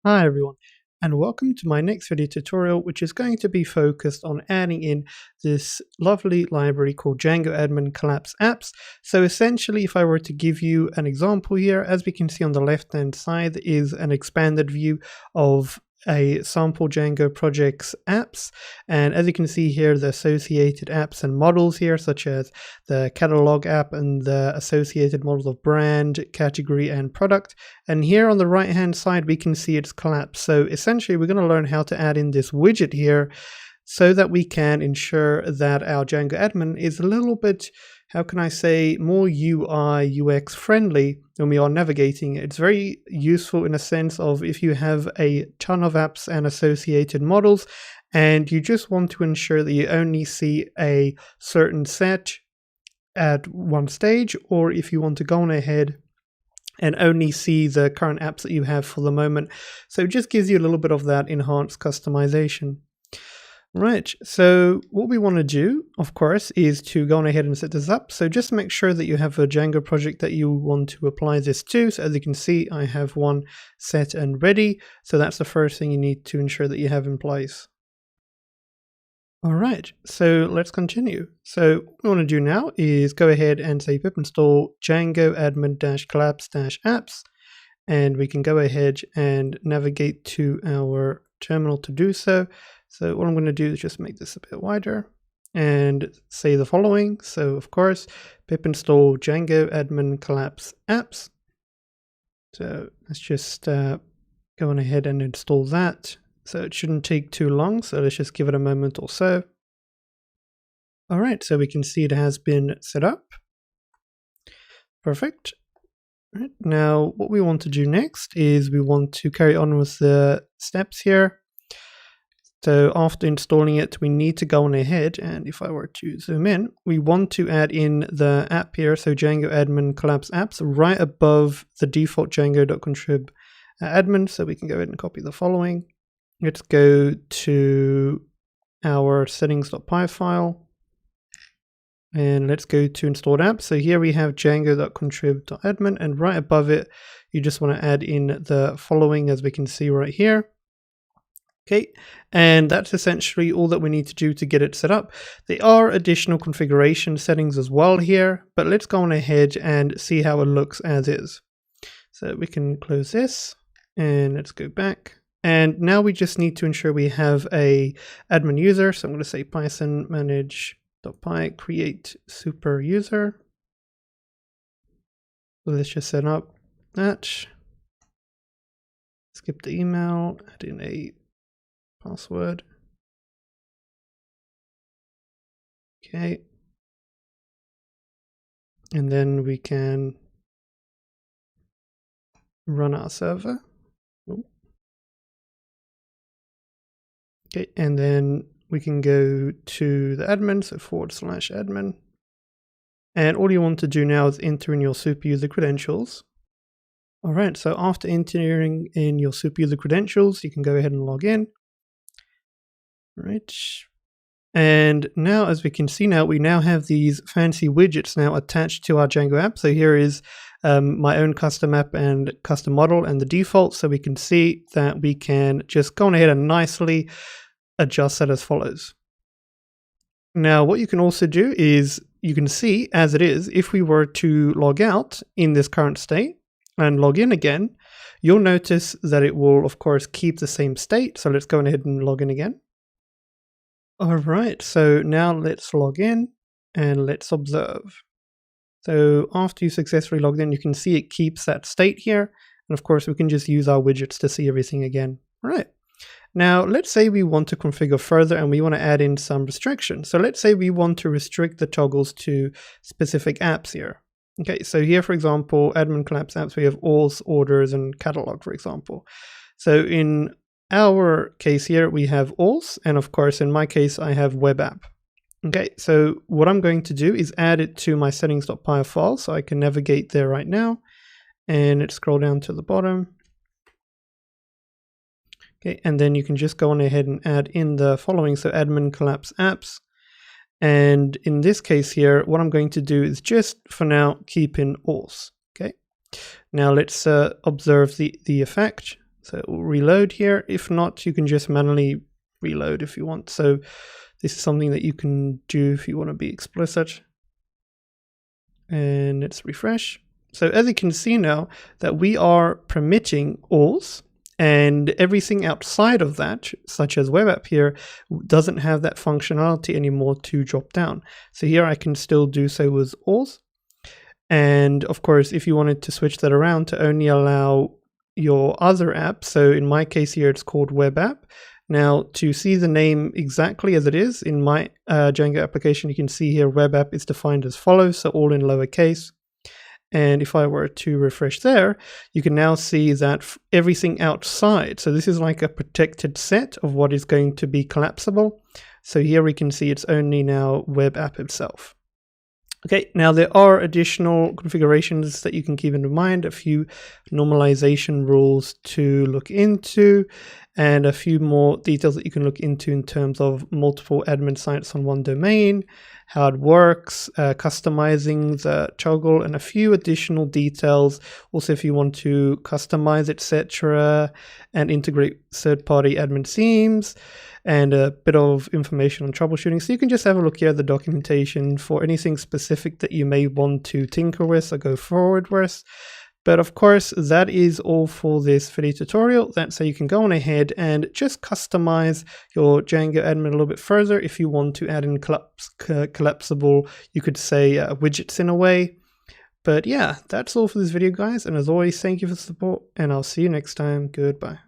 Hi everyone, and welcome to my next video tutorial, which is going to be focused on adding in this lovely library called Django Admin Collapse Apps. So essentially, if I were to give you an example here, as we can see on the left hand side is an expanded view of a sample Django project's apps, and as you can see here, the associated apps and models here, such as the catalog app and the associated models of brand, category, and product. And here on the right hand side we can see it's collapsed. So essentially we're going to learn how to add in this widget here so that we can ensure that our Django admin is a little bit, how can I say, more UI UX friendly when we are navigating. It's very useful in a sense of if you have a ton of apps and associated models and you just want to ensure that you only see a certain set at one stage, or if you want to go on ahead and only see the current apps that you have for the moment. So it just gives you a little bit of that enhanced customization. Right, so what we want to do, of course, is to go on ahead and set this up. So just make sure that you have a Django project that you want to apply this to. So as you can see, I have one set and ready. So that's the first thing you need to ensure that you have in place. All right, so let's continue. So what we want to do now is go ahead and say pip install Django admin collapse-apps, and we can go ahead and navigate to our terminal to do so. So what I'm going to do is just make this a bit wider and say the following. So of course, pip install Django admin collapse-apps. So let's just go on ahead and install that. So it shouldn't take too long, so let's just give it a moment or so. All right, so we can see it has been set up. Perfect. All right, now what we want to do next is we want to carry on with the steps here. So after installing it, we need to go on ahead, and if I were to zoom in, we want to add in the app here, so Django admin collapse apps, right above the default django.contrib admin. So we can go ahead and copy the following. Let's go to our settings.py file and let's go to installed apps. So here we have django.contrib.admin, and right above it, you just want to add in the following, as we can see right here. Okay, and that's essentially all that we need to do to get it set up. There are additional configuration settings as well here, but let's go on ahead and see how it looks as is. So we can close this and let's go back. And now we just need to ensure we have a admin user. So I'm going to say python manage.py create super user. So let's just set up that. Skip the email, add in a password. Okay. And then we can run our server. Okay, and then we can go to the admin, so /admin. And all you want to do now is enter in your super user credentials. All right, so after entering in your super user credentials, you can go ahead and log in. All right. And now, as we can see now, we now have these fancy widgets now attached to our Django app. So here is my own custom app and custom model and the default. So we can see that we can just go on ahead and nicely adjust that as follows. Now, what you can also do is you can see as it is, if we were to log out in this current state and log in again, you'll notice that it will, of course, keep the same state. So let's go ahead and log in again. All right, so now let's log in and let's observe. So after you successfully logged in, you can see it keeps that state here. And of course, we can just use our widgets to see everything again. All right. Now, let's say we want to configure further and we want to add in some restrictions. So let's say we want to restrict the toggles to specific apps here. Okay, so here, for example, admin collapse apps, we have alls, orders, and catalog, for example. So in our case here, we have alls, and of course, in my case, I have web app. Okay, so what I'm going to do is add it to my settings.py file, so I can navigate there right now, and let's scroll down to the bottom. Okay, and then you can just go on ahead and add in the following, so admin collapse apps. And in this case here, what I'm going to do is just for now keep in alls. Okay, now let's observe the effect. So it will reload here. If not, you can just manually reload if you want. So this is something that you can do if you want to be explicit. And let's refresh. So as you can see now that we are permitting alls, and everything outside of that, such as web app here, doesn't have that functionality anymore to drop down. So here I can still do so with alls. And of course, if you wanted to switch that around to only allow your other app, so in my case here, it's called web app. Now to see the name exactly as it is in my Django application, you can see here web app is defined as follows, so all in lowercase. And if I were to refresh there, you can now see that everything outside, so this is like a protected set of what is going to be collapsible. So here we can see it's only now web app itself. Okay, now there are additional configurations that you can keep in mind, a few normalization rules to look into, and a few more details that you can look into in terms of multiple admin sites on one domain, how it works, customizing the toggle, and a few additional details. Also, if you want to customize, etc., and integrate third-party admin themes, and a bit of information on troubleshooting. So you can just have a look here at the documentation for anything specific that you may want to tinker with or go forward with. But of course, that is all for this video tutorial. That's how you can go on ahead and just customize your Django admin a little bit further. If you want to add in collapsible, you could say widgets in a way. But yeah, that's all for this video, guys. And as always, thank you for the support, and I'll see you next time. Goodbye.